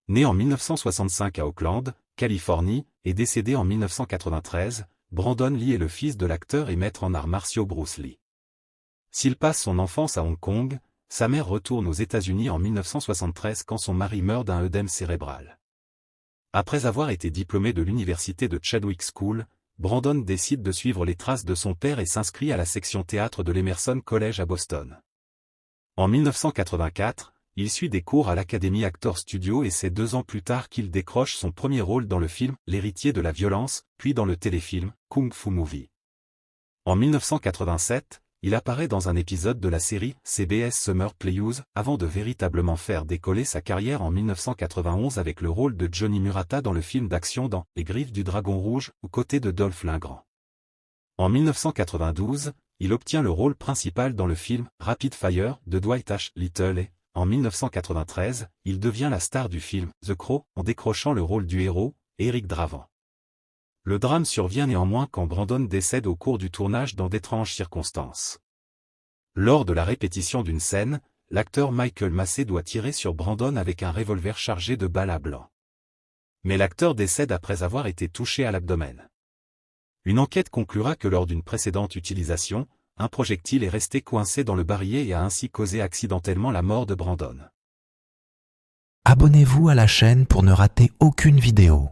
Né en 1965 à Oakland, Californie, et décédé en 1993, Brandon Lee est le fils de l'acteur et maître en arts martiaux Bruce Lee. S'il passe son enfance à Hong Kong, sa mère retourne aux États-Unis en 1973 quand son mari meurt d'un œdème cérébral. Après avoir été diplômé de l'université de Chadwick School, Brandon décide de suivre les traces de son père et s'inscrit à la section théâtre de l'Emerson College à Boston. En 1984, il suit des cours à l'Academy Actors Studio et c'est 2 ans plus tard qu'il décroche son premier rôle dans le film L'héritier de la violence, puis dans le téléfilm Kung Fu Movie. En 1987, il apparaît dans un épisode de la série CBS Summer Playhouse avant de véritablement faire décoller sa carrière en 1991 avec le rôle de Johnny Murata dans le film d'action dans Les Griffes du Dragon Rouge aux côtés de Dolph Lundgren. En 1992, il obtient le rôle principal dans le film Rapid Fire de Dwight H. Little et, en 1993, il devient la star du film The Crow en décrochant le rôle du héros, Eric Draven. Le drame survient néanmoins quand Brandon décède au cours du tournage dans d'étranges circonstances. Lors de la répétition d'une scène, l'acteur Michael Massey doit tirer sur Brandon avec un revolver chargé de balles à blanc. Mais l'acteur décède après avoir été touché à l'abdomen. Une enquête conclura que lors d'une précédente utilisation, un projectile est resté coincé dans le barillet et a ainsi causé accidentellement la mort de Brandon. Abonnez-vous à la chaîne pour ne rater aucune vidéo.